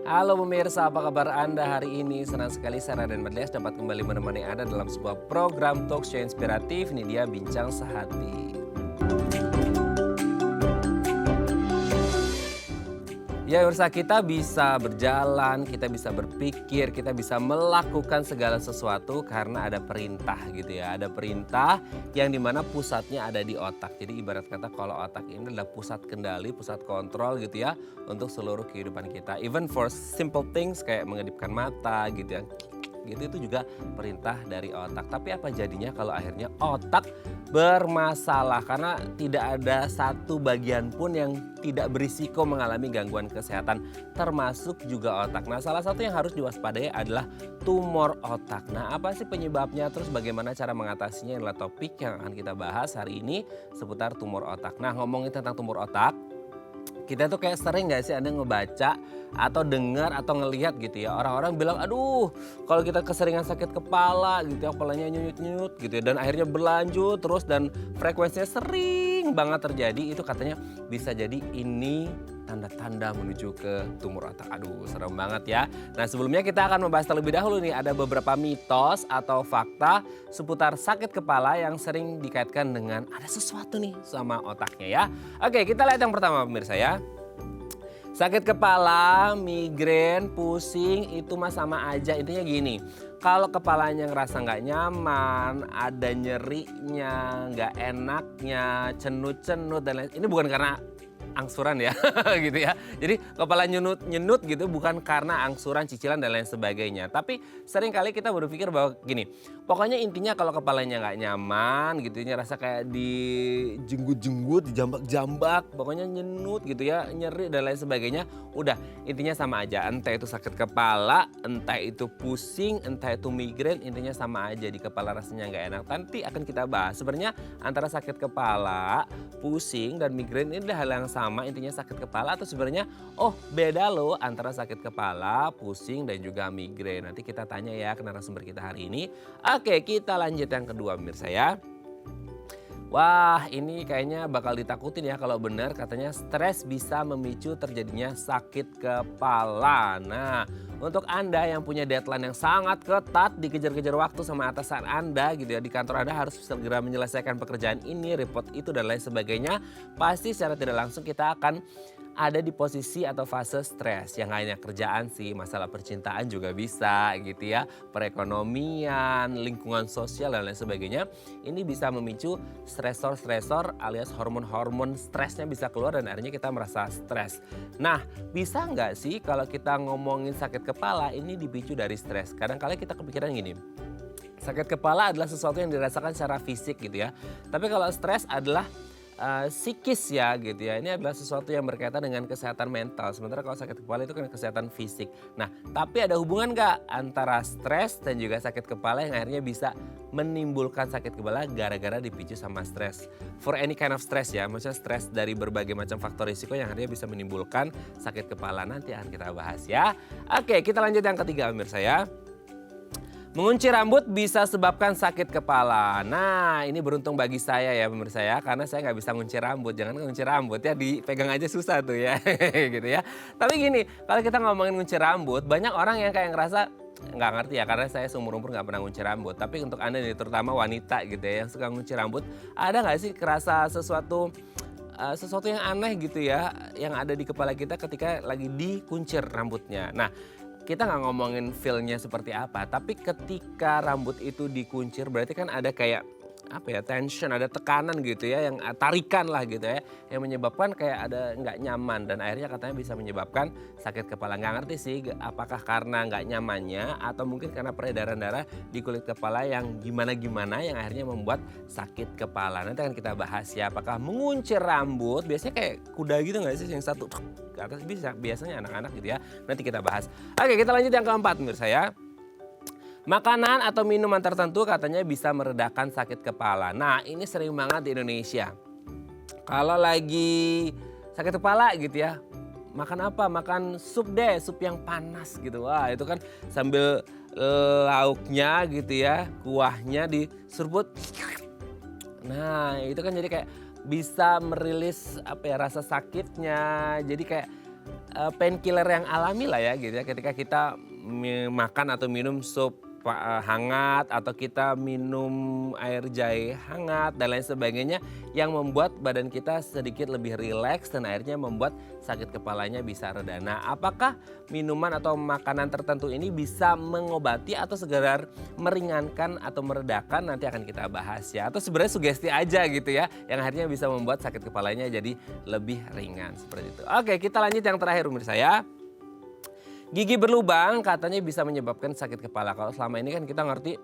Halo pemirsa, apa kabar Anda hari ini? Senang sekali saya Raden Merlias dapat kembali menemani Anda dalam sebuah program talk show inspiratif. Ini dia Bincang Sehati. Ya pemirsa, kita bisa berjalan, kita bisa berpikir, kita bisa melakukan segala sesuatu karena ada perintah gitu ya. Ada perintah yang dimana pusatnya ada di otak. Jadi ibarat kata kalau otak ini adalah pusat kendali, pusat kontrol gitu ya untuk seluruh kehidupan kita. Even for simple things kayak mengedipkan mata gitu ya. Gitu itu juga perintah dari otak. Tapi apa jadinya kalau akhirnya otak bermasalah karena tidak ada satu bagian pun yang tidak berisiko mengalami gangguan kesehatan termasuk juga otak. Nah, salah satu yang harus diwaspadai adalah tumor otak. Nah, apa sih penyebabnya? Terus bagaimana cara mengatasinya adalah topik yang akan kita bahas hari ini seputar tumor otak. Nah, ngomongin tentang tumor otak, kita tuh kayak sering gak sih Anda ngebaca atau dengar atau ngelihat gitu ya. Orang-orang bilang, aduh kalau kita keseringan sakit kepala gitu ya, kepalanya nyut-nyut gitu ya. Dan akhirnya berlanjut terus dan frekuensinya sering banget terjadi. Itu katanya bisa jadi ini tanda-tanda menuju ke tumor otak. Aduh serem banget ya. Nah sebelumnya kita akan membahas terlebih dahulu nih. Ada beberapa mitos atau fakta seputar sakit kepala yang sering dikaitkan dengan ada sesuatu nih sama otaknya ya. Oke kita lihat yang pertama pemirsa ya. Sakit kepala, migrain, pusing itu mah sama aja. Intinya gini, kalau kepalanya ngerasa nggak nyaman, ada nyerinya, nggak enaknya, cenut-cenut dan lain, ini bukan karena angsuran ya gitu ya. Jadi kepala nyenut-nyenut gitu bukan karena angsuran, cicilan dan lain sebagainya. Tapi sering kali kita berpikir bahwa gini, pokoknya intinya kalau kepalanya nggak nyaman gitu ya, rasa kayak dijenggut-jenggut, dijambak-jambak, pokoknya nyenut gitu ya, nyeri dan lain sebagainya. Udah intinya sama aja, entah itu sakit kepala, entah itu pusing, entah itu migrain, intinya sama aja di kepala rasanya nggak enak. Nanti akan kita bahas sebenarnya antara sakit kepala, pusing dan migrain ini adalah hal yang sama, intinya sakit kepala atau sebenarnya oh beda loh antara sakit kepala, pusing dan juga migrain. Nanti kita tanya ya ke narasumber kita hari ini. Oke, kita lanjut yang kedua pemirsa ya. Wah ini kayaknya bakal ditakutin ya kalau benar katanya stres bisa memicu terjadinya sakit kepala. Nah untuk Anda yang punya deadline yang sangat ketat dikejar-kejar waktu sama atasan Anda gitu ya. Di kantor Anda harus segera menyelesaikan pekerjaan ini, report itu dan lain sebagainya. Pasti secara tidak langsung kita akan ada di posisi atau fase stres yang hanya kerjaan sih, masalah percintaan juga bisa gitu ya, perekonomian, lingkungan sosial dan lain sebagainya. Ini bisa memicu stresor-stresor alias hormon-hormon stresnya bisa keluar dan akhirnya kita merasa stres. Nah bisa nggak sih kalau kita ngomongin sakit kepala ini dipicu dari stres? Kadang-kala kita kepikiran gini, sakit kepala adalah sesuatu yang dirasakan secara fisik gitu ya. Tapi kalau stres adalah psikis ya gitu ya. Ini adalah sesuatu yang berkaitan dengan kesehatan mental. Sementara kalau sakit kepala itu kan kesehatan fisik. Nah tapi ada hubungan nggak antara stres dan juga sakit kepala yang akhirnya bisa menimbulkan sakit kepala gara-gara dipicu sama stres. For any kind of stress ya, maksudnya stres dari berbagai macam faktor risiko yang akhirnya bisa menimbulkan sakit kepala. Nanti akan kita bahas ya. Oke kita lanjut yang ketiga pemirsa ya. Mengunci rambut bisa sebabkan sakit kepala. Nah ini beruntung bagi saya ya pemirsa ya. Karena saya nggak bisa ngunci rambut. Jangan ngunci rambut ya, dipegang aja susah tuh ya. gitu ya. Tapi gini, kalau kita ngomongin ngunci rambut, banyak orang yang kayak ngerasa nggak ngerti ya. Karena saya seumur-umur nggak pernah ngunci rambut. Tapi untuk Anda nih, terutama wanita gitu ya yang suka ngunci rambut. Ada nggak sih kerasa sesuatu yang aneh gitu ya. Yang ada di kepala kita ketika lagi dikuncir rambutnya. Nah kita nggak ngomongin feel-nya seperti apa, tapi ketika rambut itu dikuncir berarti kan ada kayak apa ya, tension, ada tekanan gitu ya, yang tarikan lah gitu ya, yang menyebabkan kayak ada nggak nyaman dan akhirnya katanya bisa menyebabkan sakit kepala. Nggak ngerti sih apakah karena nggak nyamannya atau mungkin karena peredaran darah di kulit kepala yang gimana-gimana yang akhirnya membuat sakit kepala. Nanti akan kita bahas ya, apakah menguncir rambut biasanya kayak kuda gitu nggak sih, yang satu ke atas bisa, biasanya anak-anak gitu ya. Nanti kita bahas. Oke kita lanjut yang keempat menurut saya. Makanan atau minuman tertentu katanya bisa meredakan sakit kepala. Nah ini sering banget di Indonesia. Kalau lagi sakit kepala gitu ya, makan apa? Makan sup deh, sup yang panas gitu. Wah itu kan sambil lauknya gitu ya, kuahnya diserbut. Nah itu kan jadi kayak bisa merilis apa ya, rasa sakitnya. Jadi kayak painkiller yang alami lah ya gitu ya. Ketika kita makan atau minum sup hangat atau kita minum air jahe hangat dan lain sebagainya yang membuat badan kita sedikit lebih rileks dan akhirnya membuat sakit kepalanya bisa reda. Nah, apakah minuman atau makanan tertentu ini bisa mengobati atau sekedar meringankan atau meredakan, nanti akan kita bahas ya. Atau sebenarnya sugesti aja gitu ya yang akhirnya bisa membuat sakit kepalanya jadi lebih ringan seperti itu. Oke, kita lanjut yang terakhir pemirsa ya. Gigi berlubang katanya bisa menyebabkan sakit kepala. Kalau selama ini kan kita ngerti,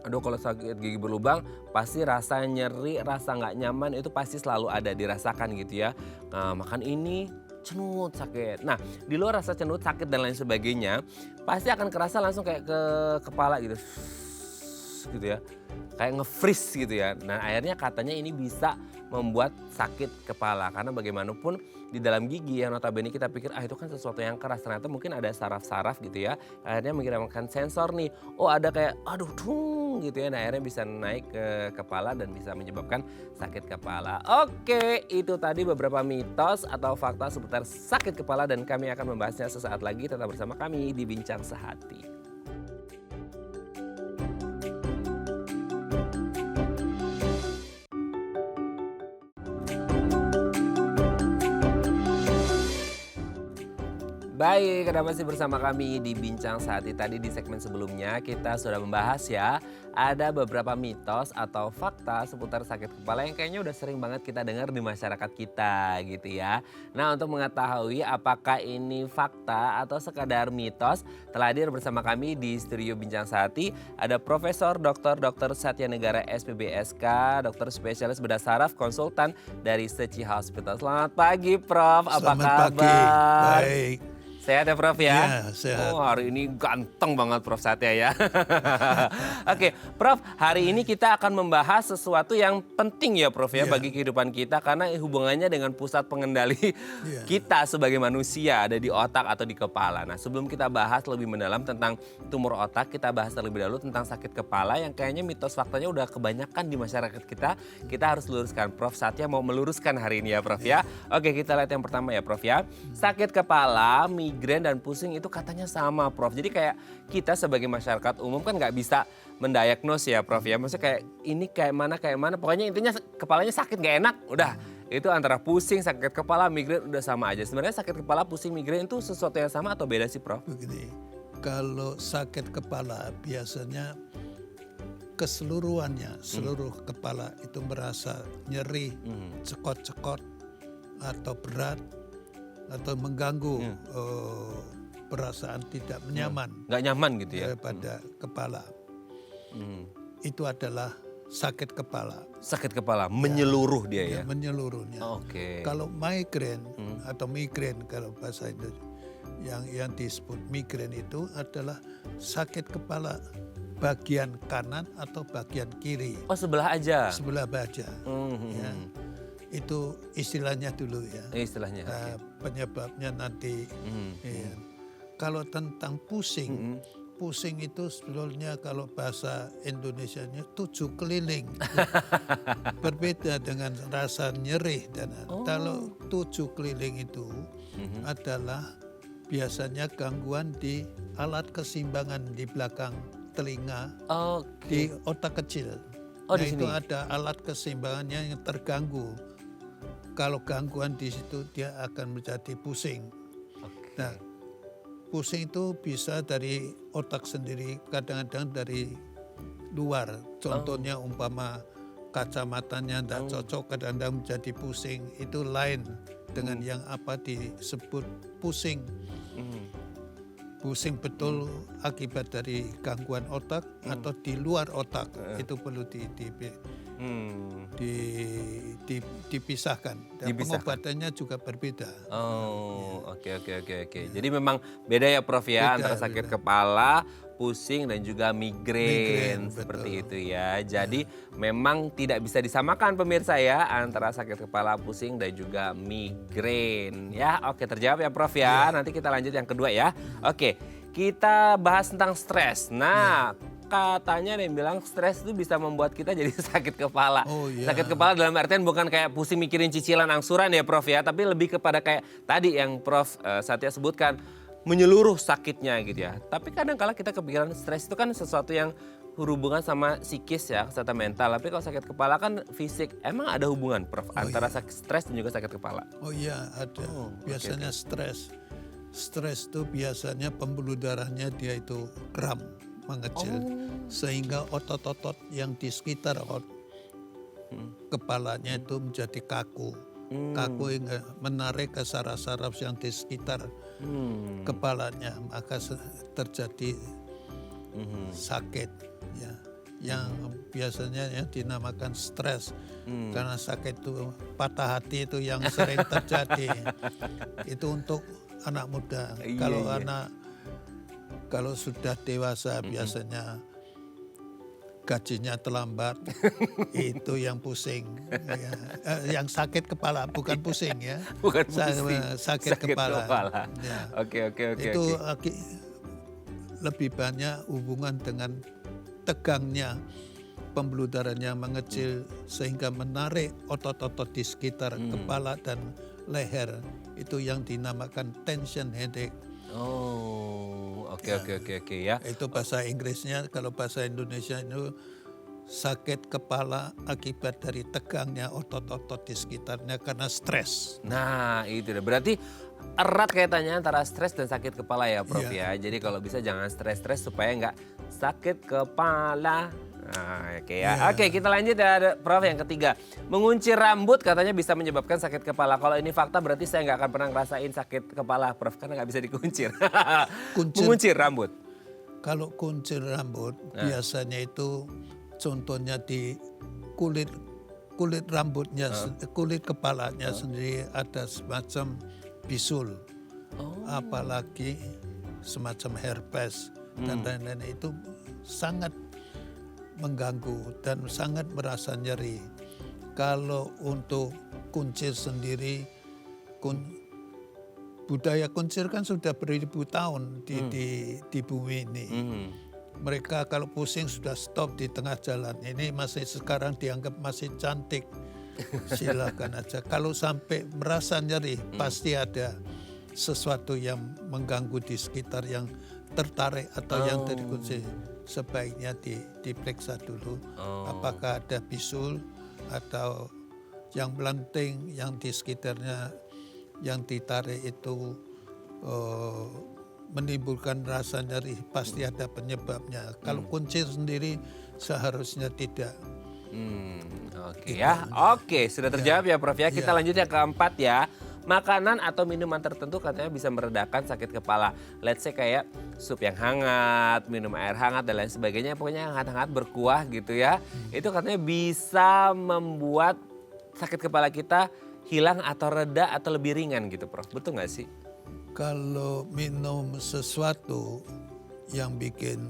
aduh kalau sakit gigi berlubang pasti rasa nyeri, rasa nggak nyaman itu pasti selalu ada dirasakan gitu ya. Nah, makan ini cenut sakit. Nah, di luar rasa cenut sakit dan lain sebagainya, pasti akan kerasa langsung kayak ke kepala gitu. Gitu ya. Kayak nge-freeze gitu ya. Nah, akhirnya katanya ini bisa membuat sakit kepala karena bagaimanapun di dalam gigi yang notabene kita pikir itu kan sesuatu yang keras, ternyata mungkin ada saraf-saraf gitu ya. Akhirnya mengirimkan sensor nih. Oh, ada kayak aduh dung gitu ya. Nah, akhirnya bisa naik ke kepala dan bisa menyebabkan sakit kepala. Oke, itu tadi beberapa mitos atau fakta seputar sakit kepala dan kami akan membahasnya sesaat lagi. Tetap bersama kami di Bincang Sehati. Baik, Anda masih bersama kami di Bincang Sehati. Tadi di segmen sebelumnya kita sudah membahas ya, ada beberapa mitos atau fakta seputar sakit kepala yang kayaknya udah sering banget kita dengar di masyarakat kita gitu ya. Nah, untuk mengetahui apakah ini fakta atau sekadar mitos, telah hadir bersama kami di studio Bincang Sehati ada Profesor Dr. Satya Negara SPBSK, dokter spesialis bedah saraf, konsultan dari Seci Hospital. Selamat pagi Prof, apa Selamat kabar? Pagi, baik. Sehat ya Prof ya? Iya, sehat. Oh, hari ini ganteng banget Prof Satya ya. Oke, Prof, hari ini kita akan membahas sesuatu yang penting ya Prof ya bagi kehidupan kita karena hubungannya dengan pusat pengendali kita sebagai manusia ada di otak atau di kepala. Nah, sebelum kita bahas lebih mendalam tentang tumor otak, kita bahas terlebih dahulu tentang sakit kepala yang kayaknya mitos faktanya udah kebanyakan di masyarakat kita. Kita harus luruskan. Prof Satya mau meluruskan hari ini ya Prof ya. Oke, kita lihat yang pertama ya Prof ya. Sakit kepala, migrain dan pusing itu katanya sama Prof. Jadi kayak kita sebagai masyarakat umum kan nggak bisa mendiagnos ya Prof ya. Maksudnya kayak ini kayak mana. Pokoknya intinya kepalanya sakit nggak enak. Udah itu antara pusing, sakit kepala, migrain udah sama aja. Sebenarnya sakit kepala, pusing, migrain itu sesuatu yang sama atau beda sih Prof? Begini, kalau sakit kepala biasanya keseluruhannya, seluruh kepala itu merasa nyeri, cekot-cekot atau berat atau mengganggu perasaan tidak nyaman. Nggak nyaman gitu ya? Pada kepala. Itu adalah sakit kepala. Sakit kepala, menyeluruh dia ya? Menyeluruhnya. Oke. Kalau migrain atau migrain kalau bahasa Indonesia, yang disebut migrain itu adalah sakit kepala bagian kanan atau bagian kiri. Oh, sebelah aja? Sebelah baja. Ya. Itu istilahnya dulu ya. Istilahnya. Penyebabnya nanti. Ya. Kalau tentang pusing, pusing itu sebetulnya kalau bahasa Indonesianya 7 keliling. Berbeda dengan rasa nyeri. Kalau 7 keliling itu adalah biasanya gangguan di alat keseimbangan di belakang telinga, di otak kecil. Oh, nah di itu sini. ada alat keseimbangannya yang terganggu. Kalau gangguan di situ dia akan menjadi pusing. Nah, pusing itu bisa dari otak sendiri, kadang-kadang dari luar. Contohnya umpama kacamatanya tidak cocok, kadang-kadang menjadi pusing. Itu lain dengan yang apa disebut pusing. Pusing betul akibat dari gangguan otak atau di luar otak. Itu perlu dipisahkan. Dan pengobatannya juga berbeda. Oh, oke. Jadi memang beda ya Prof ya, antara sakit kepala, pusing dan juga migrain seperti itu ya. Jadi memang tidak bisa disamakan pemirsa ya antara sakit kepala, pusing dan juga migrain ya. Oke, terjawab ya Prof ya. Nanti kita lanjut yang kedua ya. Oke, kita bahas tentang stres. Nah, katanya ada yang bilang stres itu bisa membuat kita jadi sakit kepala. Oh, iya. Sakit kepala dalam artian bukan kayak pusing mikirin cicilan angsuran ya Prof ya, tapi lebih kepada kayak tadi yang Prof Satya sebutkan, menyeluruh sakitnya gitu ya. Tapi kadang kala kita kepikiran stres itu kan sesuatu yang berhubungan sama psikis ya, kesehatan mental. Tapi kalau sakit kepala kan fisik. Emang ada hubungan Prof antara stres dan juga sakit kepala? Oh iya ada. Biasanya stres. Stres itu biasanya pembuluh darahnya dia itu kram, mengecil. Sehingga otot-otot yang di sekitar kepalanya itu menjadi kaku. Kaku hingga menarik ke saraf-saraf yang di sekitar kepalanya. Maka terjadi sakit. Ya, yang biasanya yang dinamakan stres. Karena sakit itu patah hati itu yang sering terjadi. Itu untuk anak muda. Kalau sudah dewasa biasanya gajinya terlambat, itu yang pusing. Ya. Yang sakit kepala, bukan pusing ya. Bukan pusing, sakit kepala. Ya. Oke. Itu lebih banyak hubungan dengan tegangnya pembuluh darahnya mengecil sehingga menarik otot-otot di sekitar kepala dan leher. Itu yang dinamakan tension headache. Oh, oke ya. Itu bahasa Inggrisnya, kalau bahasa Indonesia itu sakit kepala akibat dari tegangnya otot-otot di sekitarnya karena stres. Nah, itu deh. Berarti erat kaitannya antara stres dan sakit kepala ya, Prof ya. Jadi kalau bisa jangan stres-stres supaya nggak sakit kepala. Nah, oke ya. Oke, kita lanjut ya, ada Prof yang ketiga. Mengunci rambut katanya bisa menyebabkan sakit kepala. Kalau ini fakta berarti saya nggak akan pernah ngerasain sakit kepala, Prof, karena nggak bisa dikuncir. Menguncir rambut. Kalau kuncir rambut biasanya itu contohnya di kulit rambutnya, kulit kepalanya sendiri ada semacam bisul. Apalagi semacam herpes dan lain-lain, itu sangat mengganggu dan sangat merasa nyeri. Kalau untuk kuncir sendiri, budaya kuncir kan sudah beribu tahun di bumi ini. Mereka kalau pusing sudah stop di tengah jalan. Ini masih sekarang dianggap masih cantik. Silakan aja. Kalau sampai merasa nyeri, pasti ada sesuatu yang mengganggu di sekitar yang tertarik atau yang terkunci. Sebaiknya diperiksa dulu apakah ada bisul atau yang melenting yang di sekitarnya yang ditarik itu menimbulkan rasa nyeri, pasti ada penyebabnya. Kalau kuncir sendiri seharusnya tidak. Oke ya. Oke, sudah terjawab ya Prof ya. Kita lanjut yang keempat ya. Makanan atau minuman tertentu katanya bisa meredakan sakit kepala. Let's say kayak sup yang hangat, minum air hangat dan lain sebagainya. Pokoknya yang hangat-hangat berkuah gitu ya. Itu katanya bisa membuat sakit kepala kita hilang atau reda atau lebih ringan gitu Prof. Betul nggak sih? Kalau minum sesuatu yang bikin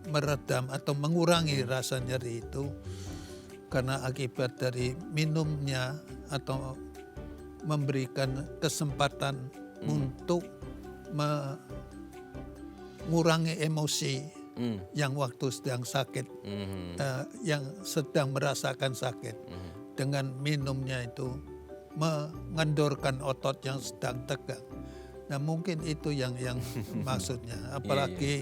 meredam atau mengurangi rasa nyeri itu karena akibat dari minumnya atau memberikan kesempatan untuk mengurangi emosi yang waktu sedang sakit, yang sedang merasakan sakit. Dengan minumnya itu mengendorkan otot yang sedang tegang. Nah mungkin itu yang maksudnya. Apalagi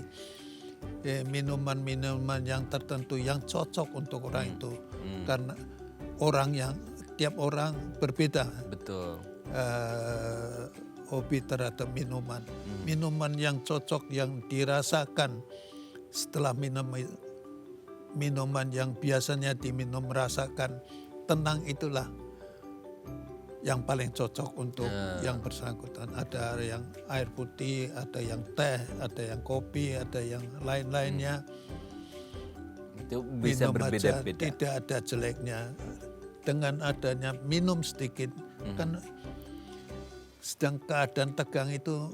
minuman-minuman yang tertentu yang cocok untuk orang itu. Karena tiap orang berbeda. Betul. Hobi terhadap minuman. Minuman yang cocok yang dirasakan setelah minuman yang biasanya diminum merasakan tenang, itulah yang paling cocok untuk yang bersangkutan. Ada yang air putih, ada yang teh, ada yang kopi, ada yang lain-lainnya. Itu bisa berbeda-beda. Tidak ada jeleknya. Dengan adanya minum sedikit, kan sedang keadaan tegang itu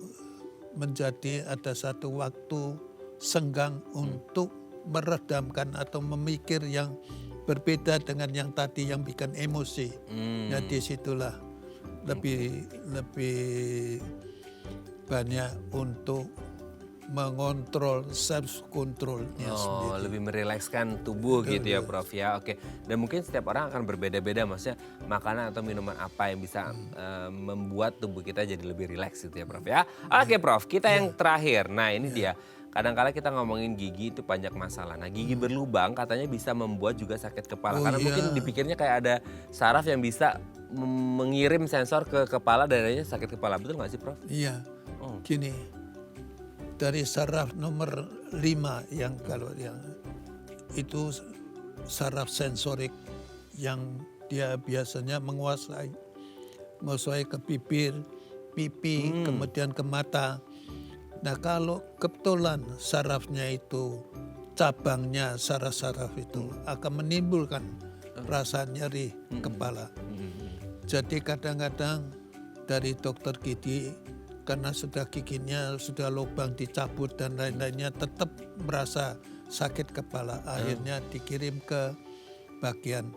menjadi ada satu waktu senggang untuk meredamkan atau memikir yang berbeda dengan yang tadi yang bikin emosi. Nah disitulah lebih banyak untuk mengontrol self controlnya Oh, sendiri. lebih merilekskan tubuh Betul, gitu ya betul. Prof ya. Oke. Dan mungkin setiap orang akan berbeda-beda, maksudnya makanan atau minuman apa yang bisa membuat tubuh kita jadi lebih rileks gitu ya Prof ya. Oke Prof, kita yang terakhir. Nah, ini dia. Kadang-kala kita ngomongin gigi itu banyak masalah. Nah, gigi berlubang katanya bisa membuat juga sakit kepala. Oh, Karena mungkin iya. dipikirnya kayak ada saraf yang bisa mengirim sensor ke kepala dan akhirnya sakit kepala. Betul nggak sih Prof? Iya, Oh. gini, dari saraf nomor 5 yang kalau yang itu saraf sensorik yang dia biasanya menguasai ke bibir, pipi, kemudian ke mata. Nah kalau kebetulan sarafnya itu cabangnya saraf-saraf itu akan menimbulkan rasa nyeri kepala. Jadi kadang-kadang dari dokter gigi karena sudah giginya sudah lubang dicabut dan lain-lainnya tetap merasa sakit kepala. Akhirnya dikirim ke bagian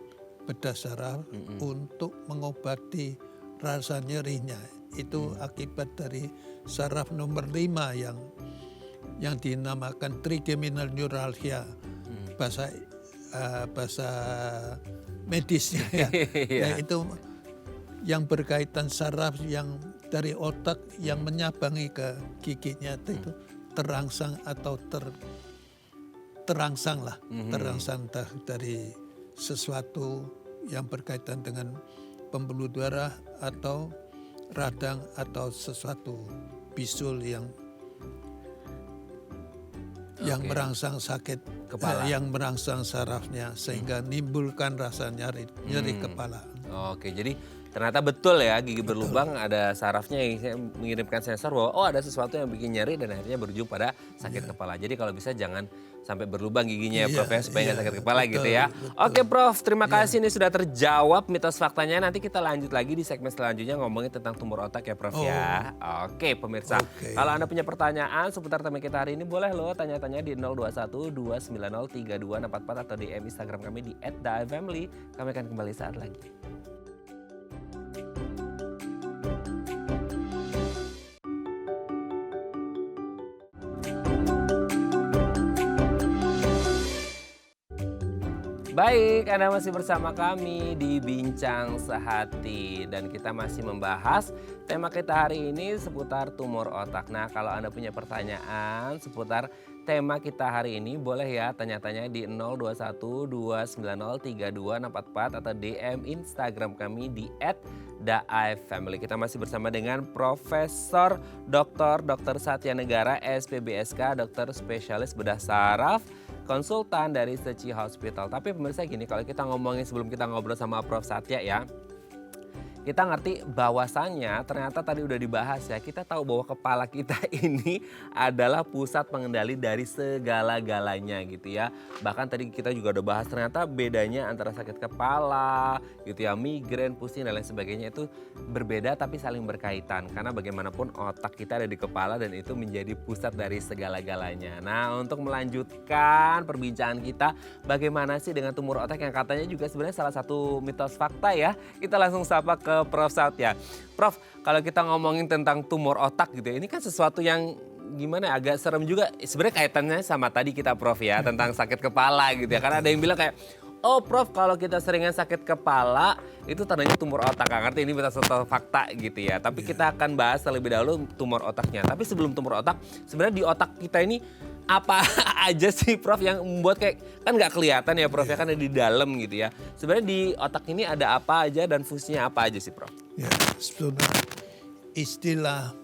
bedah saraf untuk mengobati rasa nyerinya. Itu akibat dari saraf nomor 5 yang dinamakan trigeminal neuralgia bahasa medisnya ya. Nah, itu yang berkaitan saraf yang dari otak yang menyabangi ke giginya itu terangsang atau terangsang lah, terangsang dari sesuatu yang berkaitan dengan pembuluh darah atau radang atau sesuatu bisul yang merangsang sakit Kepala. yang merangsang sarafnya sehingga nimbulkan rasa nyeri kepala. Oke, jadi ternyata betul ya gigi berlubang ada sarafnya yang mengirimkan sensor bahwa oh ada sesuatu yang bikin nyeri dan akhirnya berujung pada sakit kepala. Jadi kalau bisa jangan sampai berlubang giginya ya Iya, Prof ya supaya nggak iya, sakit kepala betul, gitu ya. betul. Oke Prof, terima kasih ini sudah terjawab mitos faktanya. Nanti kita lanjut lagi di segmen selanjutnya ngomongin tentang tumor otak ya Prof ya. Oke pemirsa, Oke. kalau Anda punya pertanyaan seputar tema kita hari ini boleh loh tanya-tanya di 021 290 3244 atau DM Instagram kami di @daifamily. Kami akan kembali saat lagi. Baik, Anda masih bersama kami di Bincang Sehati dan kita masih membahas tema kita hari ini seputar tumor otak. Nah, kalau Anda punya pertanyaan seputar tema kita hari ini boleh ya tanya-tanya di 021 290 3244 atau DM Instagram kami di @daifamily. Kita masih bersama dengan Profesor Dr. Satya Negara, SPBSK, dokter spesialis bedah saraf, konsultan dari Seci Hospital. Tapi pemirsa gini, kalau kita ngomongin sebelum kita ngobrol sama Prof Satya ya, kita ngerti bahwasannya ternyata tadi udah dibahas ya, kita tahu bahwa kepala kita ini adalah pusat pengendali dari segala-galanya gitu ya. Bahkan tadi kita juga udah bahas ternyata bedanya antara sakit kepala gitu ya, migrain, pusing dan lain sebagainya itu berbeda tapi saling berkaitan. Karena bagaimanapun otak kita ada di kepala dan itu menjadi pusat dari segala-galanya. Nah untuk melanjutkan perbincangan kita bagaimana sih dengan tumor otak yang katanya juga sebenarnya salah satu mitos fakta ya. Kita langsung sapa ke Prof Satya. Prof, kalau kita ngomongin tentang tumor otak gitu ya, ini kan sesuatu yang gimana ya, agak serem juga. Sebenarnya kaitannya sama tadi kita Prof ya, tentang sakit kepala gitu ya. Karena ada yang bilang kayak, oh Prof kalau kita seringan sakit kepala itu tandanya tumor otak. Gak ngerti ini mitos atau fakta gitu ya. Tapi kita akan bahas terlebih dahulu tumor otaknya. Tapi sebelum tumor otak, sebenarnya di otak kita ini apa aja sih Prof yang membuat kayak kan nggak kelihatan ya Prof ya kan ada di dalam gitu ya. Sebenarnya di otak ini ada apa aja dan fungsinya apa aja sih Prof? Ya, sebetulnya istilah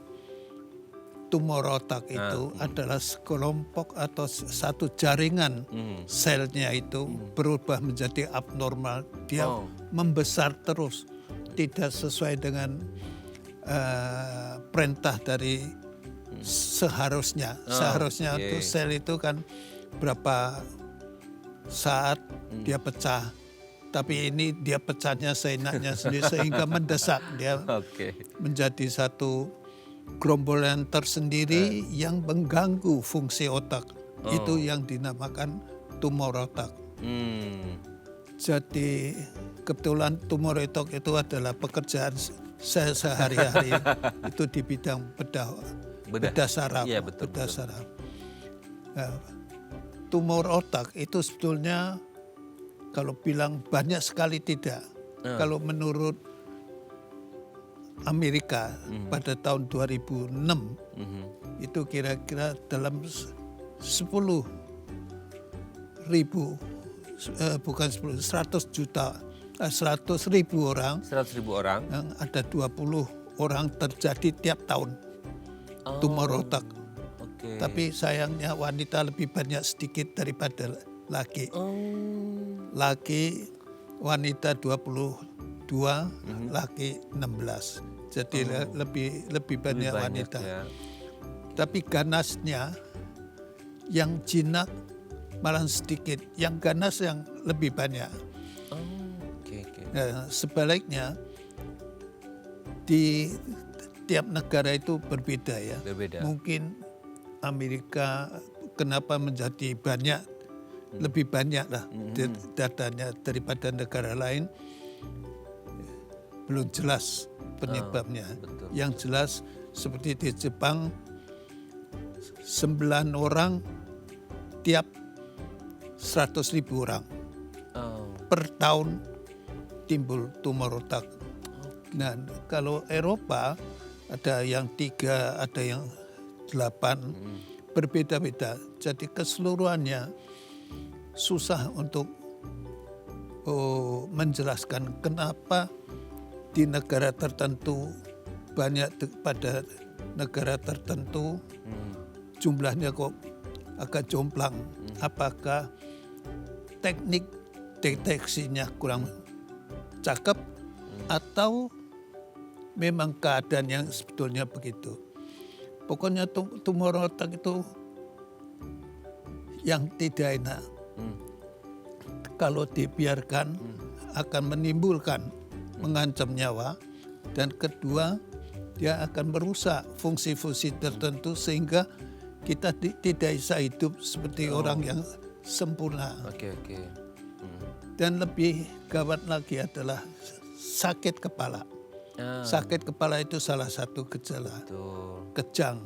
tumor otak itu adalah sekelompok atau satu jaringan selnya itu berubah menjadi abnormal. Dia membesar terus, tidak sesuai dengan perintah dari seharusnya. Seharusnya oke. tuh sel itu kan berapa saat dia pecah. Tapi ini dia pecahnya seenaknya sendiri sehingga mendesak. Dia Oke. menjadi satu gerombolan tersendiri yang mengganggu fungsi otak. Itu yang dinamakan tumor otak. Jadi kebetulan tumor otak itu adalah pekerjaan saya sehari-hari itu di bidang bedah bedah saraf. Iya, betul, bedah betul. saraf. Nah, tumor otak itu sebetulnya kalau bilang banyak sekali tidak. Kalau menurut Amerika pada tahun 2006 itu kira-kira dalam 10 ribu, bukan 10, 100 juta, 100.000 orang, 100.000 orang. yang ada 20 orang terjadi tiap tahun tumor otak. Oke. Tapi sayangnya wanita lebih banyak sedikit daripada laki. Laki wanita 22, laki 16. Jadi lebih banyak wanita. Ya. Tapi ganasnya yang jinak malah sedikit, yang ganas yang lebih banyak. Oke, oke. Nah, sebaliknya di tiap negara itu berbeda ya. Berbeda. Mungkin Amerika kenapa menjadi banyak, lebih banyak lah datanya daripada negara lain, belum jelas penyebabnya. Betul. Yang jelas seperti di Jepang 9 orang tiap 100.000 orang per tahun timbul tumor otak. Nah, kalau Eropa ada yang 3, ada yang 8, berbeda-beda. Jadi keseluruhannya susah untuk menjelaskan kenapa di negara tertentu banyak, pada negara tertentu jumlahnya kok agak jomplang. Apakah teknik deteksinya kurang cakep atau memang keadaan yang sebetulnya begitu. Pokoknya tumor otak itu yang tidak enak. Kalau dibiarkan akan menimbulkan, mengancam nyawa, dan kedua dia akan merusak fungsi-fungsi tertentu sehingga kita tidak bisa hidup seperti orang yang sempurna. Oke, oke. Dan lebih gawat lagi adalah sakit kepala. Sakit kepala itu salah satu gejala. Betul. Kejang,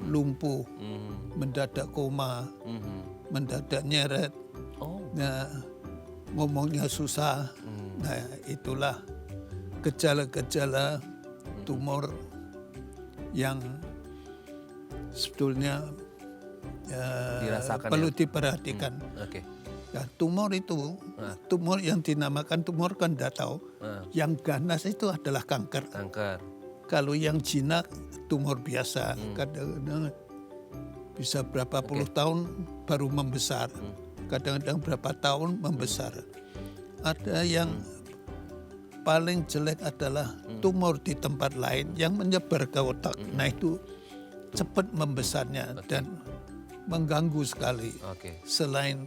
lumpuh, mendadak koma, mendadak nyeret. Nah, ngomongnya susah. Nah, itulah gejala-gejala tumor yang sebetulnya Dirasakan perlu ya? diperhatikan. Oke. Ya, tumor itu, tumor yang dinamakan tumor kan tidak tahu. Yang ganas itu adalah kanker. Kanker. Kalau yang jinak tumor biasa, kadang-kadang bisa berapa puluh tahun baru membesar. Kadang-kadang berapa tahun membesar. Ada yang paling jelek adalah tumor di tempat lain yang menyebar ke otak. Nah itu cepat membesarnya dan mengganggu sekali. Selain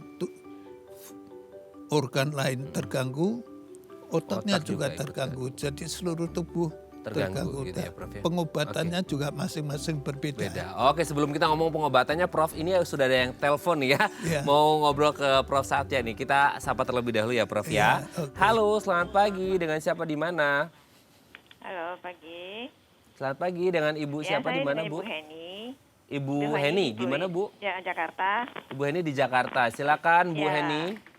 organ lain terganggu, otaknya Otak juga juga ikut terganggu. Jadi seluruh tubuh terganggu. gitu ya, Prof, ya? Pengobatannya juga masing-masing berbeda. Beda. Oke, sebelum kita ngomong pengobatannya, Prof, ini sudah ada yang telepon nih ya. Iya. Mau ngobrol ke Prof Satya nih. Kita sapa terlebih dahulu ya, Prof ya. Iya, oke. Halo, selamat pagi. Dengan siapa di mana? Halo, pagi. Selamat pagi, dengan Ibu siapa di mana, Bu? Ibu Heni. Ibu Heni, di mana, Bu? Ya, Jakarta. Ibu Heni di Jakarta. Silakan, Bu Ya. Heni.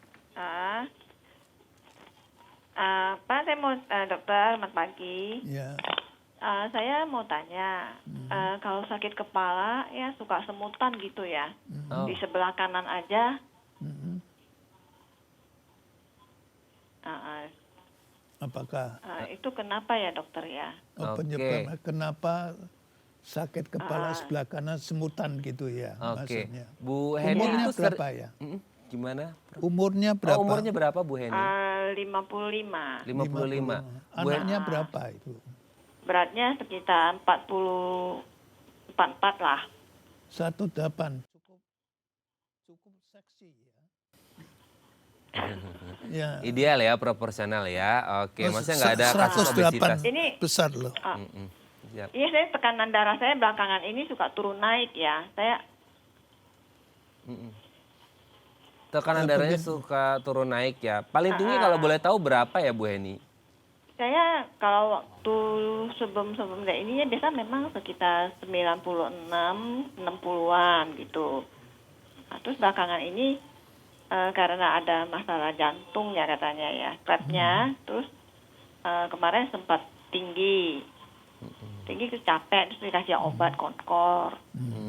Pak, saya mau dokter, selamat pagi. Ya. Saya mau tanya, kalau sakit kepala ya suka semutan gitu ya, Oh. di sebelah kanan aja. Apakah Itu kenapa ya dokter ya? Oke. penyebabnya? Kenapa sakit kepala sebelah kanan semutan gitu ya Oke. maksudnya? Bu Heni Umurnya itu berapa ya? Gimana? Prof? Umurnya berapa? Oh, umurnya berapa, Bu Heni? 55. 55. Bu Heni, Anaknya berapa itu? Beratnya sekitar 44 lah. 18. Cukup seksi ya. Ya. ideal ya, proporsional ya. Oke, Oh, maksudnya nggak ada kasus 108 obesitas. Ini- besar loh. Siap. Iya, saya tekanan darah saya belakangan ini suka turun naik ya. Saya Tekanan darahnya suka turun naik ya. Paling tinggi kalau boleh tahu berapa ya, Bu Heni? kalau waktu sebelum dari ininya biasa memang sekitar 96-60-an gitu. Nah, terus belakangan ini karena ada masalah jantung ya katanya ya, klepnya, terus kemarin sempat tinggi terus capek, terus dikasih obat konkor,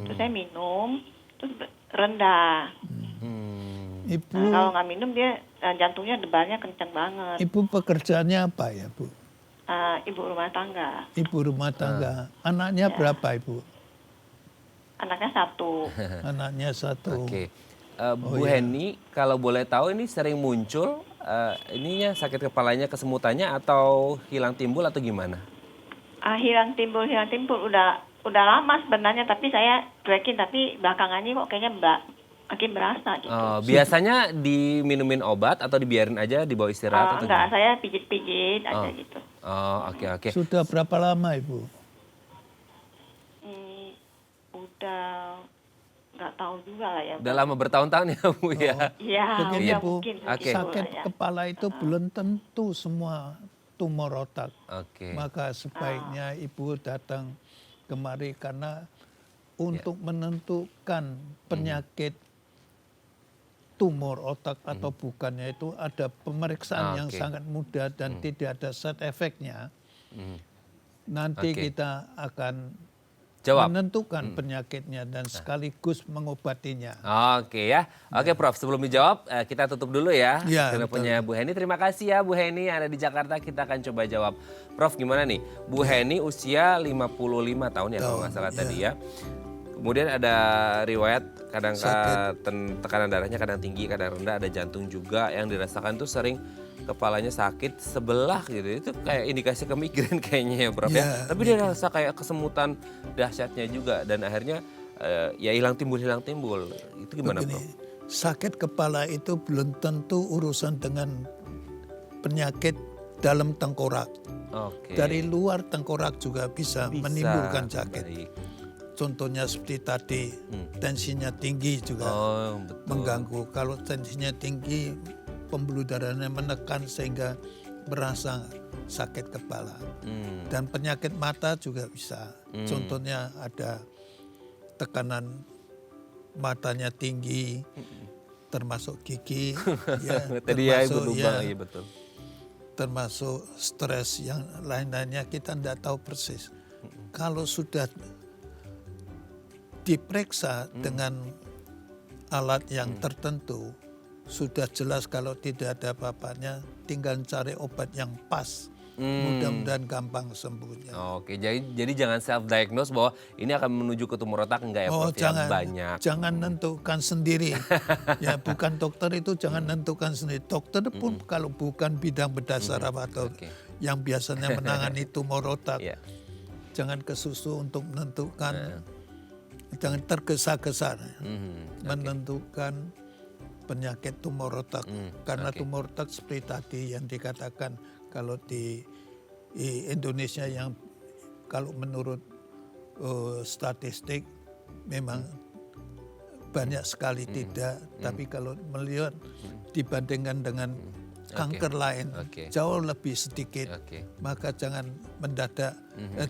terus saya minum, terus rendah. Ibu, Nah, kalau nggak minum dia jantungnya debarnya kenceng banget. Ibu pekerjaannya apa ya, Bu? Ibu rumah tangga, Ibu rumah tangga. Anaknya berapa, Ibu? anaknya 1. Anaknya 1. Oke. Bu Heni, kalau boleh tahu ini sering muncul ininya sakit kepalanya, kesemutannya atau hilang timbul atau gimana? Hilang timbul udah lama sebenarnya, tapi saya cuekin, tapi belakangan ini kok kayaknya makin berasa gitu. Biasanya diminumin obat atau dibiarin aja dibawa istirahat atau Enggak, gimana? saya pijit-pijit aja gitu. Oh, oke. Sudah berapa lama, Ibu? Udah nggak tahu juga lah ya. Udah lama bertahun-tahun ya Bu ya? Iya, Begini, udah Bu, mungkin Oke. sakit lah ya. kepala itu belum tentu semua tumor otak. Oke. Maka sebaiknya Ibu datang kemari karena untuk menentukan penyakit tumor otak atau bukannya itu ada pemeriksaan yang Oke. sangat mudah dan tidak ada side effect-nya. Nanti Oke. kita akan Jawab. menentukan penyakitnya dan sekaligus mengobatinya. Oke ya. Oke Prof, sebelum dijawab kita tutup dulu ya. Ya, Teleponnya Bu Heni. Terima kasih ya Bu Heni yang ada di Jakarta. Kita akan coba jawab. Prof gimana nih? Bu Heni usia 55 tahun ya kalau nggak salah tadi ya. Kemudian ada riwayat kadang tekanan darahnya kadang tinggi, kadang rendah, ada jantung juga yang dirasakan tuh sering kepalanya sakit sebelah gitu. Itu kayak indikasi ke migrain kayaknya ya Prof ya. Ya, Tapi dia rasa kayak kesemutan dahsyatnya juga dan akhirnya ya hilang timbul. Itu gimana Prof? Begini, sakit kepala itu belum tentu urusan dengan penyakit dalam tengkorak. Oke. Dari luar tengkorak juga bisa menimbulkan sakit. Baik. Contohnya seperti tadi, tensinya tinggi juga Betul. mengganggu. Kalau tensinya tinggi, pembuluh darahnya menekan sehingga berasa sakit kepala. Dan penyakit mata juga bisa. Contohnya ada tekanan matanya tinggi, termasuk gigi, ya, Tadi ya Ibu termasuk lubang, iya betul. termasuk stres yang lain-lainnya kita tidak tahu persis. Kalau sudah diperiksa dengan alat yang tertentu, sudah jelas kalau tidak ada apa-apanya, tinggal cari obat yang pas. Mudah-mudahan gampang sembuhnya. Oke, jadi jangan self diagnose bahwa ini akan menuju ke tumor otak, enggak ya Prof? Yang banyak. Jangan nentukan sendiri. Ya, bukan dokter itu jangan nentukan sendiri. Dokter pun kalau bukan bidang bedah saraf atau yang biasanya menangani tumor otak, jangan kesusu untuk menentukan. Jangan tergesa-gesa menentukan penyakit tumor otak. Karena tumor otak seperti tadi yang dikatakan kalau di Indonesia yang kalau menurut statistik memang banyak sekali tidak. Tapi kalau melihat dibandingkan dengan kanker lain jauh lebih sedikit. Maka jangan mendadak,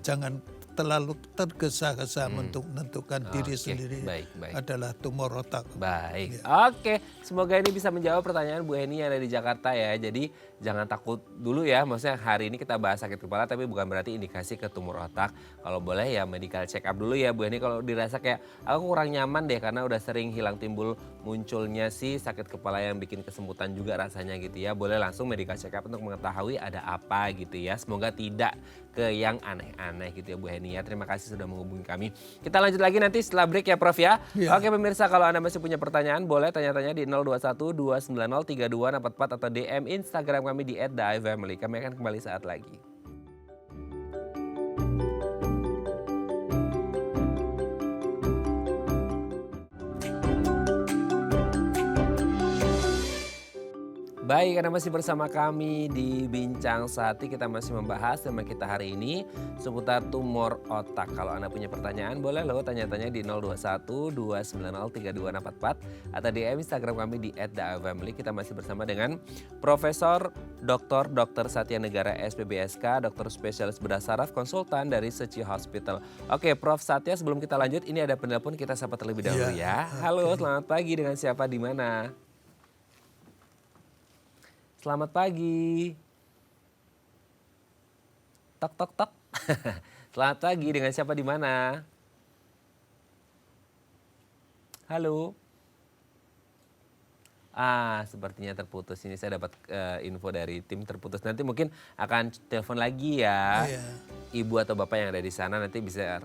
jangan terlalu tergesa-gesa untuk menentukan diri sendiri adalah tumor otak. Baik, oke. Semoga ini bisa menjawab pertanyaan Bu Heni yang ada di Jakarta ya. Jadi jangan takut dulu ya. Maksudnya hari ini kita bahas sakit kepala tapi bukan berarti indikasi ke tumor otak. Kalau boleh ya medical check up dulu ya Bu Heni. Kalau dirasa kayak aku kurang nyaman deh karena udah sering hilang timbul munculnya sih sakit kepala yang bikin kesemutan juga rasanya gitu ya. Boleh langsung medical check up untuk mengetahui ada apa gitu ya. Semoga tidak ke yang aneh-aneh gitu ya Bu Heni ya. Terima kasih sudah menghubungi kami. Kita lanjut lagi nanti setelah break ya Prof ya. Oke pemirsa, kalau Anda masih punya pertanyaan boleh tanya-tanya di 021 290 3244 atau DM Instagram kami di @daifamily. Kami akan kembali saat lagi. Baik, Anda masih bersama kami di Bincang Sehati. Kita masih membahas tema kita hari ini seputar tumor otak. Kalau Anda punya pertanyaan, boleh lo tanya-tanya di 021 290 3244 atau di Instagram kami di @theafamily. Kita masih bersama dengan Profesor Dr. Satya Negara SPBSK, dokter spesialis bedah saraf, konsultan dari Seci Hospital. Oke, Prof Satya, sebelum kita lanjut, ini ada penelpon, kita sapa terlebih dahulu ya. Halo, selamat pagi, dengan siapa, di mana? Selamat pagi. Tok tok tok. Selamat pagi, dengan siapa, di mana? Halo. Sepertinya terputus. Ini saya dapat info dari tim terputus. Nanti mungkin akan telepon lagi ya. Ibu atau bapak yang ada di sana nanti bisa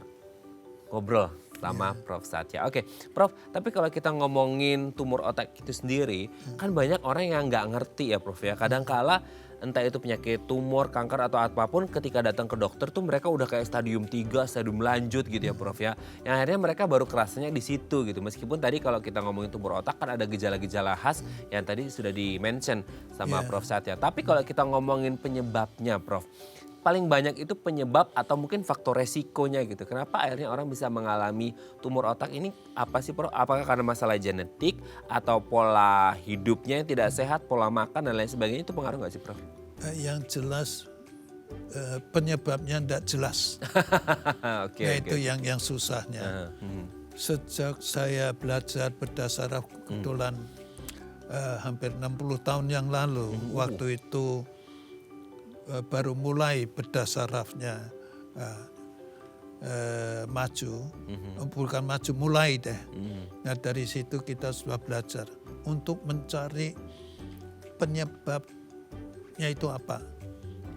ngobrol sama Prof Satya. Oke, Prof, tapi kalau kita ngomongin tumor otak itu sendiri, kan banyak orang yang nggak ngerti ya, Prof ya. Kadang-kala entah itu penyakit tumor, kanker atau apapun, ketika datang ke dokter tuh mereka udah kayak stadium 3, stadium lanjut gitu ya, Prof ya. Yang akhirnya mereka baru kerasanya di situ gitu. Meskipun tadi kalau kita ngomongin tumor otak kan ada gejala-gejala khas yang tadi sudah di-mention sama Prof Satya. Tapi kalau kita ngomongin penyebabnya, Prof, paling banyak itu penyebab atau mungkin faktor resikonya gitu. Kenapa akhirnya orang bisa mengalami tumor otak ini, apa sih, Prof? Apakah karena masalah genetik atau pola hidupnya yang tidak sehat, pola makan dan lain sebagainya, itu pengaruh nggak sih, Prof? Yang jelas penyebabnya tidak jelas. Itu yang susahnya. Sejak saya belajar bedah saraf, kebetulan hampir 60 tahun yang lalu, waktu itu baru mulai bedah sarafnya maju, bukan maju, mulai deh. Nah dari situ kita sudah belajar untuk mencari penyebabnya itu apa.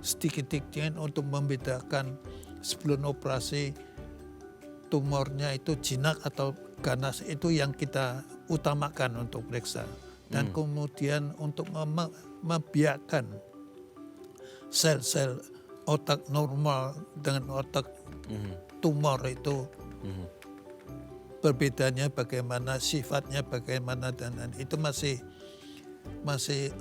Sedikit-sedikit untuk membedakan sebelum operasi tumornya itu jinak atau ganas, itu yang kita utamakan untuk periksa. Dan kemudian untuk membiarkan sel-sel otak normal dengan otak tumor itu berbedanya bagaimana, sifatnya bagaimana, dan itu masih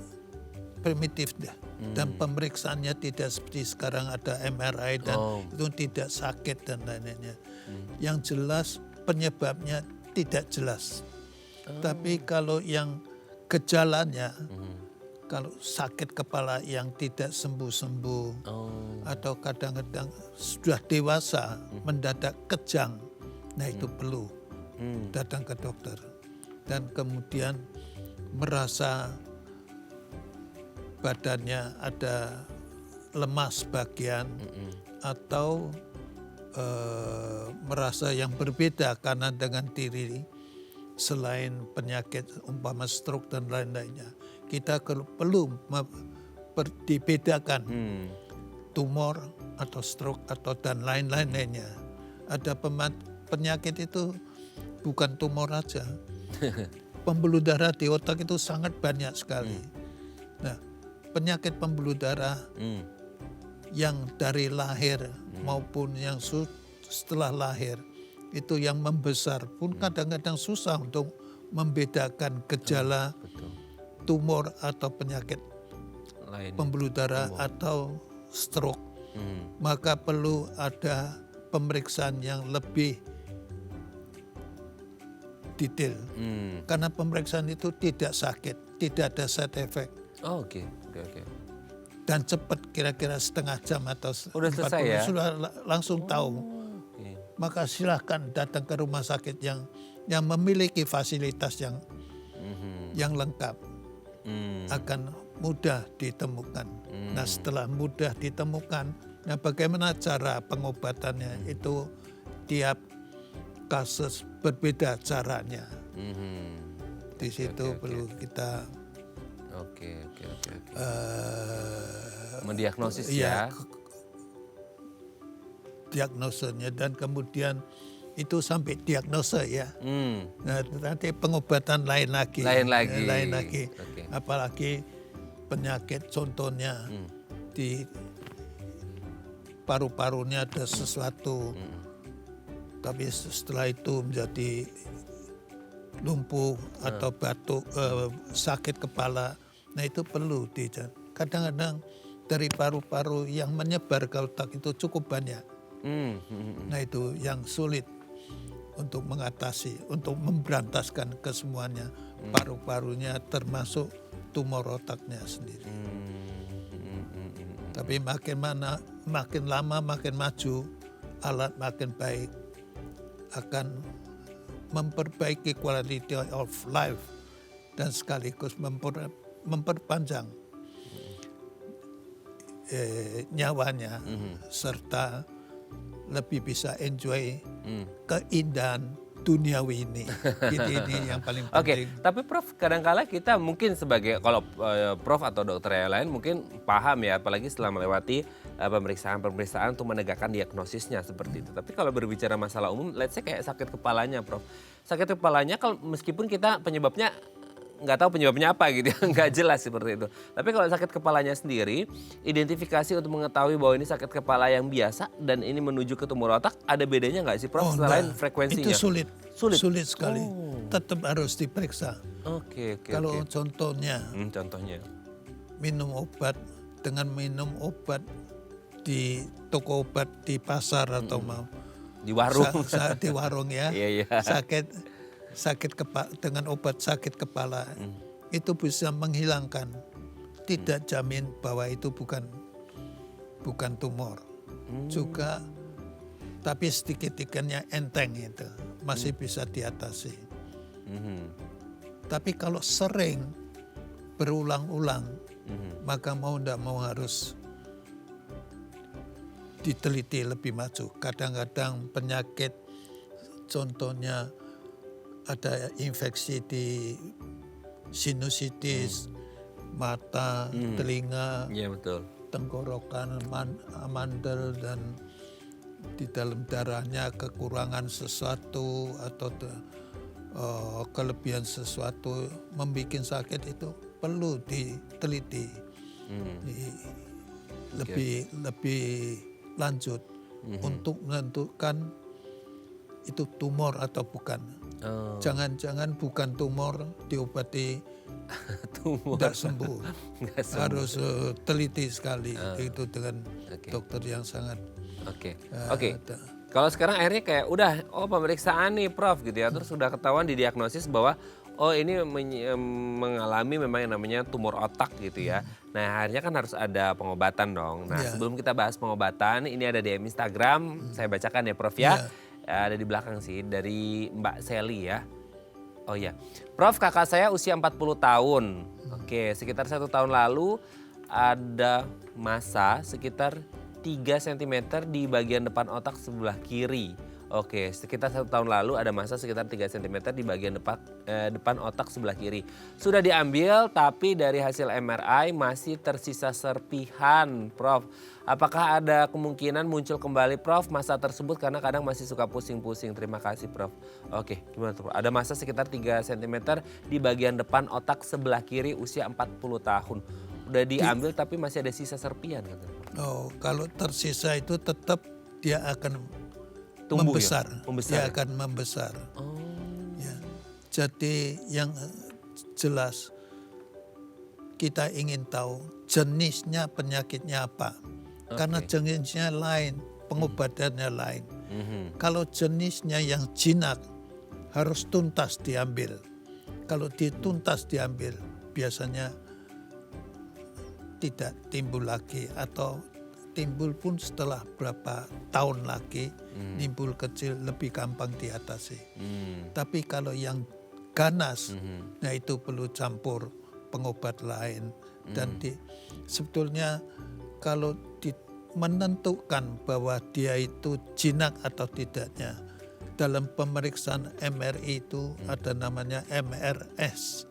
primitif dah. Dan pemeriksaannya tidak seperti sekarang ada MRI dan itu tidak sakit dan lain-lainnya. Yang jelas penyebabnya tidak jelas. Tapi kalau yang gejalanya, kalau sakit kepala yang tidak sembuh-sembuh, atau kadang-kadang sudah dewasa mendadak kejang, nah itu perlu datang ke dokter. Dan kemudian merasa badannya ada lemas bagian, atau merasa yang berbeda kanan dengan kiri, selain penyakit umpama stroke dan lain-lainnya. Kita perlu dibedakan tumor atau stroke atau dan lain-lainnya. Ada penyakit itu bukan tumor aja. Pembuluh darah di otak itu sangat banyak sekali. Nah, penyakit pembuluh darah yang dari lahir maupun yang setelah lahir, itu yang membesar pun kadang-kadang susah untuk membedakan gejala tumor atau penyakit pembuluh darah atau stroke. Maka perlu ada pemeriksaan yang lebih detail. Karena pemeriksaan itu tidak sakit, tidak ada side effect. Oke. Dan cepat, kira-kira setengah jam atau udah selesai ya? Sudah langsung tahu. Maka silahkan datang ke rumah sakit yang memiliki fasilitas yang lengkap. Akan mudah ditemukan. Nah setelah mudah ditemukan, nah bagaimana cara pengobatannya, itu tiap kasus berbeda caranya. Di situ perlu kita mendiagnosis ya. Diagnosenya, dan kemudian itu sampai diagnosa ya. Nah, nanti pengobatan lain lagi. Okay. Apalagi penyakit contohnya di paru-parunya ada sesuatu, tapi setelah itu menjadi lumpuh atau batuk, sakit kepala, Nah itu perlu kadang-kadang dari paru-paru yang menyebar ke otak itu cukup banyak. Nah itu yang sulit untuk mengatasi, untuk memberantaskan kesemuanya paru-parunya termasuk tumor otaknya sendiri. Tapi makin lama makin maju, alat makin baik, akan memperbaiki quality of life dan sekaligus memperpanjang nyawanya serta lebih bisa enjoy keindahan duniawi ini. Ini yang paling penting. Tapi Prof, kadang-kala kita mungkin sebagai, kalau Prof atau dokter yang lain mungkin paham ya, apalagi setelah melewati pemeriksaan-pemeriksaan untuk menegakkan diagnosisnya seperti itu. Tapi kalau berbicara masalah umum, let's say kayak sakit kepalanya Prof. Sakit kepalanya kalau meskipun kita penyebabnya nggak tahu penyebabnya apa gitu ya, nggak jelas seperti itu. Tapi kalau sakit kepalanya sendiri, identifikasi untuk mengetahui bahwa ini sakit kepala yang biasa dan ini menuju ke tumor otak, ada bedanya nggak sih Prof? Selain frekuensinya? Itu sulit sekali. Tetap harus diperiksa. Kalau contohnya, minum obat minum obat di toko obat di pasar atau mau di warung, di warung ya, sakit kepala dengan obat sakit kepala itu bisa menghilangkan, tidak jamin bahwa itu bukan tumor juga, tapi sedikit-sedikitnya enteng, itu masih bisa diatasi. Tapi kalau sering berulang-ulang, maka mau tidak mau harus diteliti lebih maju. Kadang-kadang penyakit, contohnya ada infeksi di sinusitis, mata, telinga, tenggorokan, amandel, dan di dalam darahnya kekurangan sesuatu atau kelebihan sesuatu membuat sakit, itu perlu diteliti lebih lanjut untuk menentukan itu tumor atau bukan. Jangan-jangan bukan tumor diobati tidak sembuh. Harus teliti sekali itu dengan dokter yang sangat. Kalau sekarang akhirnya kayak udah pemeriksaan nih Prof gitu ya, terus sudah ketahuan didiagnosis bahwa ini mengalami memang yang namanya tumor otak gitu ya. Nah akhirnya kan harus ada pengobatan dong. Nah sebelum kita bahas pengobatan, ini ada DM Instagram, saya bacakan ya Prof ya. Ada di belakang sih, dari Mbak Sally ya. Oh iya, Prof, kakak saya usia 40 tahun. Sekitar 1 tahun lalu ada massa sekitar 3 cm di bagian depan otak sebelah kiri. Sekitar 1 tahun lalu ada massa sekitar 3 cm di bagian depan otak sebelah kiri. Sudah diambil, tapi dari hasil MRI masih tersisa serpihan, Prof. Apakah ada kemungkinan muncul kembali, Prof, massa tersebut karena kadang masih suka pusing-pusing. Terima kasih, Prof. Gimana tuh? Ada massa sekitar 3 cm di bagian depan otak sebelah kiri, usia 40 tahun. Udah diambil tapi masih ada sisa serpihan, katanya. Kalau tersisa itu tetap dia akan tumbuh, membesar. Dia ya? akan membesar. Ya. Jadi yang jelas kita ingin tahu jenisnya penyakitnya apa. Karena jenisnya lain, pengobatannya lain. Kalau jenisnya yang jinak harus tuntas diambil. Kalau dituntas diambil biasanya tidak timbul lagi, atau timbul pun setelah berapa tahun lagi, timbul kecil lebih gampang diatasi. Tapi kalau yang ganas, nah itu perlu campur pengobat lain. Dan sebetulnya kalau menentukan bahwa dia itu jinak atau tidaknya, dalam pemeriksaan MRI itu ada namanya MRS.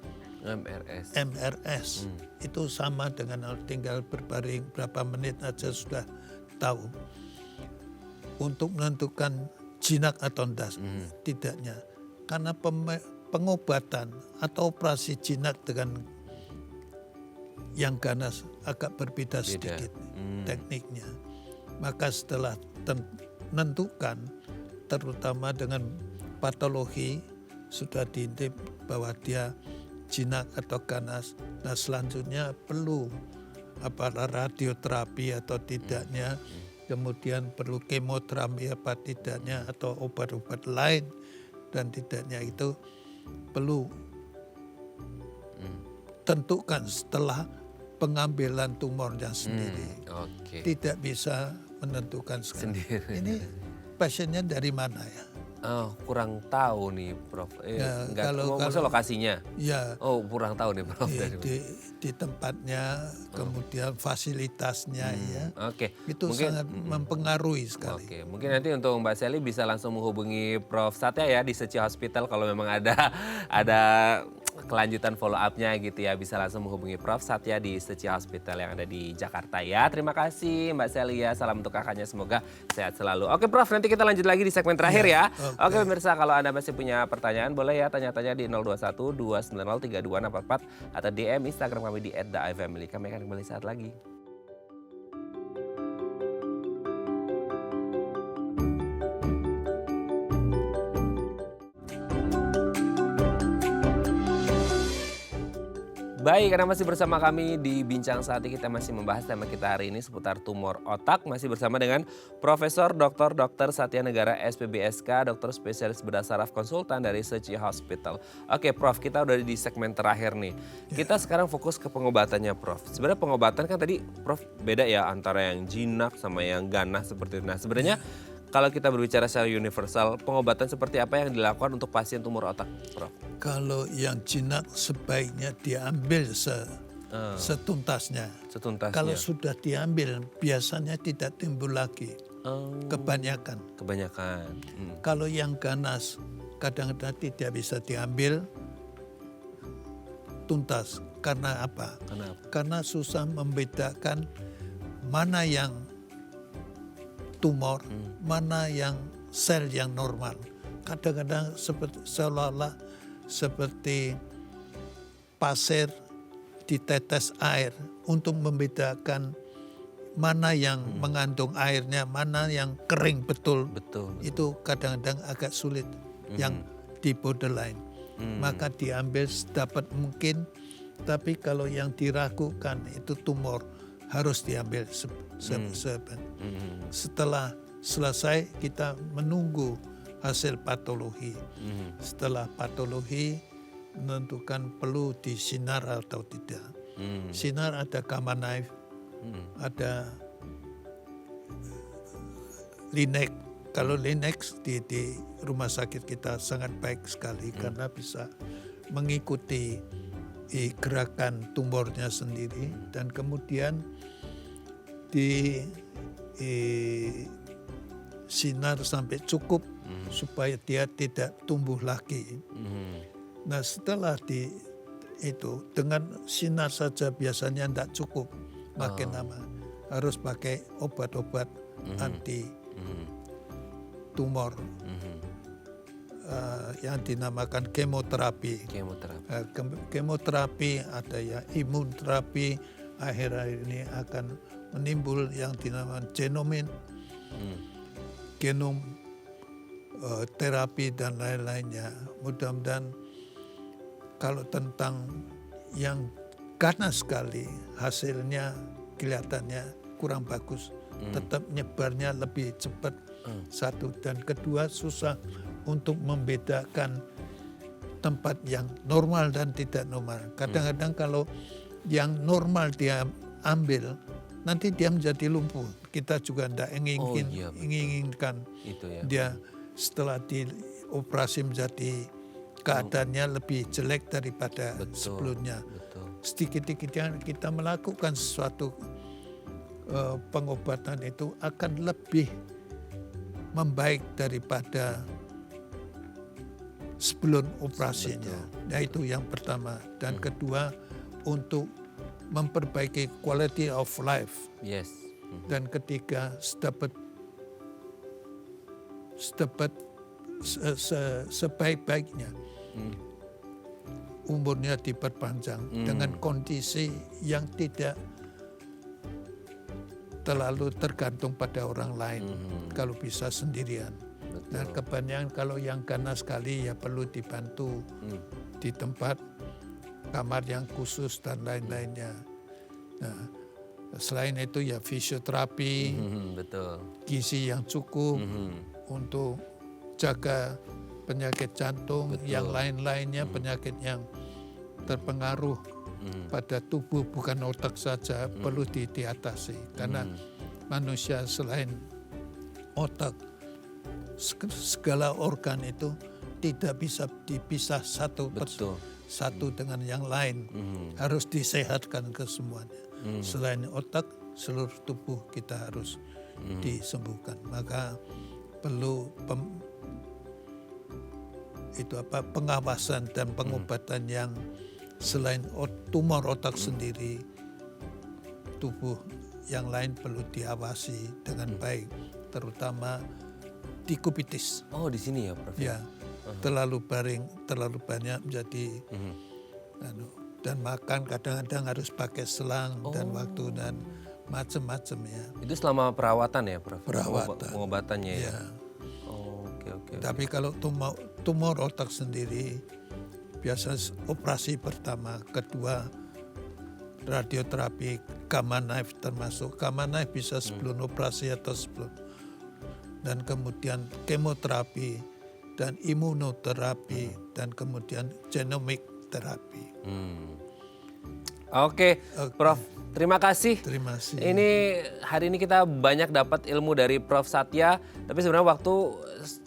Itu sama dengan tinggal berbaring berapa menit aja sudah tahu. Untuk menentukan jinak atau tidaknya. Karena pengobatan atau operasi jinak dengan yang ganas agak berbeda sedikit tekniknya. Maka setelah menentukan, terutama dengan patologi, sudah diintip bahwa dia jinak atau ganas. Nah selanjutnya perlu radioterapi atau tidaknya, kemudian perlu kemoterapi apa tidaknya, atau obat-obat lain dan tidaknya, itu perlu tentukan setelah pengambilan tumornya sendiri. Tidak bisa menentukan sendiri. Ini pasiennya dari mana ya? Oh, kurang tahu nih, Prof. Ya, Maksud lokasinya? Ya. Oh, kurang tahu nih, Prof. Di tempatnya, kemudian fasilitasnya ya. Oke. Itu mungkin sangat mempengaruhi sekali. Oke, mungkin nanti untuk Mbak Sally bisa langsung menghubungi Prof. Satya ya di Seci Hospital kalau memang ada kelanjutan follow up-nya gitu ya, bisa langsung menghubungi Prof. Satya di Seci Hospital yang ada di Jakarta ya. Terima kasih Mbak Sally ya, salam untuk kakaknya, semoga sehat selalu. Oke Prof, nanti kita lanjut lagi di segmen terakhir ya. Oke pemirsa, kalau Anda masih punya pertanyaan boleh ya tanya-tanya di 021 290 3244 atau DM Instagram kami di @theifamily. Kami akan kembali saat lagi. Baik, karena masih bersama kami di Bincang Saat ini, kita masih membahas tema kita hari ini seputar tumor otak. Masih bersama dengan Profesor Dr. Satya Negara SPBSK, dokter spesialis bedah saraf konsultan dari Seci Hospital. Oke Prof, kita udah di segmen terakhir nih. Kita sekarang fokus ke pengobatannya Prof. Sebenarnya pengobatan kan tadi Prof beda ya antara yang jinak sama yang ganas seperti itu. Nah sebenarnya kalau kita berbicara secara universal, pengobatan seperti apa yang dilakukan untuk pasien tumor otak, Prof? Kalau yang jinak sebaiknya diambil setuntasnya. Kalau sudah diambil, biasanya tidak timbul lagi. Kebanyakan. Kalau yang ganas, kadang-kadang tidak bisa diambil tuntas. Karena apa? Karena susah membedakan mana yang tumor, mana yang sel yang normal. Kadang-kadang seolah-olah seperti pasir ditetes air untuk membedakan mana yang mengandung airnya, mana yang kering betul. Itu kadang-kadang agak sulit yang di borderline. Maka diambil sedapat mungkin, tapi kalau yang diragukan itu tumor, harus diambil setelah selesai kita menunggu hasil patologi. Setelah patologi menentukan perlu disinar atau tidak. Sinar ada gamma knife, ada Linex. Kalau Linex di rumah sakit kita sangat baik sekali karena bisa mengikuti gerakan tumornya sendiri, dan kemudian di sinar sampai cukup supaya dia tidak tumbuh lagi. Nah setelah itu dengan sinar saja biasanya tidak cukup, makin lama harus pakai obat-obat anti tumor yang dinamakan kemoterapi. Kemoterapi ada ya imunterapi, akhir-akhir ini akan menimbul yang dinamakan genom terapi dan lain-lainnya. Mudah-mudahan kalau tentang yang ganas sekali hasilnya kelihatannya kurang bagus. Tetap nyebarnya lebih cepat, satu, dan kedua susah untuk membedakan tempat yang normal dan tidak normal. Kadang-kadang kalau yang normal dia ambil, nanti dia menjadi lumpuh. Kita juga tidak inginkan itu ya. Dia setelah dioperasi menjadi keadaannya lebih jelek daripada sebelumnya. Sedikit-sedikit kita melakukan sesuatu pengobatan itu akan lebih membaik daripada sebelum operasinya. Nah itu yang pertama. Dan kedua, untuk memperbaiki quality of life. Dan ketiga, sebaik-baiknya umurnya diperpanjang dengan kondisi yang tidak terlalu tergantung pada orang lain. Kalau bisa sendirian. Nah kebanyakan kalau yang ganas sekali ya perlu dibantu di tempat kamar yang khusus dan lain-lainnya. Nah, selain itu ya fisioterapi, Betul. gizi yang cukup untuk jaga penyakit jantung, yang lain-lainnya penyakit yang terpengaruh pada tubuh bukan otak saja perlu diatasi. Karena manusia selain otak, segala organ itu tidak bisa dipisah satu dengan yang lain. Harus disehatkan ke semuanya. Selain otak, seluruh tubuh kita harus disembuhkan. Maka perlu pengawasan dan pengobatan yang selain tumor otak sendiri, tubuh yang lain perlu diawasi dengan baik, terutama dikubitis. Oh, di sini ya, Prof? Ya, terlalu banyak menjadi dan makan kadang-kadang harus pakai selang dan waktu dan macam-macam ya. Itu selama perawatan ya, Prof? Perawatan. Pengobatannya ya? Ya. Oh, oke. Tapi kalau tumor otak sendiri, biasa operasi pertama, kedua radioterapi, gamma knife termasuk. Gamma knife bisa sebelum operasi atau sebelum. Dan kemudian kemoterapi dan imunoterapi dan kemudian genomic terapi. Oke, Prof. Terima kasih. Terima kasih. Ini hari ini kita banyak dapat ilmu dari Prof. Satya, tapi sebenarnya waktu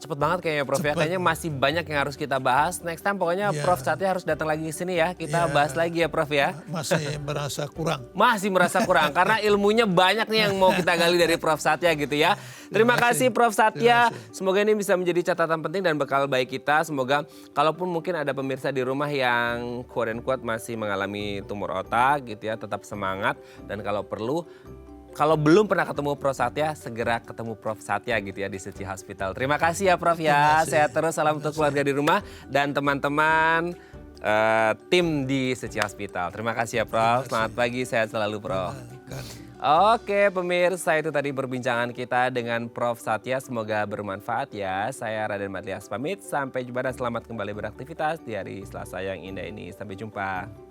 cepet banget kayaknya, Prof. Ya. Kayaknya masih banyak yang harus kita bahas. Next time pokoknya Prof. Satya harus datang lagi ke sini ya. Kita bahas lagi ya, Prof. Ya. Masih merasa kurang. Masih merasa kurang karena ilmunya banyak nih yang mau kita gali dari Prof. Satya gitu ya. Terima kasih Prof. Satya. Semoga ini bisa menjadi catatan penting dan bekal baik kita. Semoga kalaupun mungkin ada pemirsa di rumah yang quote and quote masih mengalami tumor otak gitu ya, tetap semangat. Dan kalau perlu, kalau belum pernah ketemu Prof. Satya, segera ketemu Prof. Satya gitu ya di Suci Hospital. Terima kasih ya Prof ya. Sehat terus, salam untuk keluarga di rumah dan teman-teman tim di Suci Hospital. Terima kasih ya Prof. Selamat pagi, sehat selalu Prof. Oke pemirsa, itu tadi perbincangan kita dengan Prof. Satya. Semoga bermanfaat ya. Saya Raden Matlias pamit. Sampai jumpa dan selamat kembali beraktivitas di hari Selasa yang indah ini. Sampai jumpa.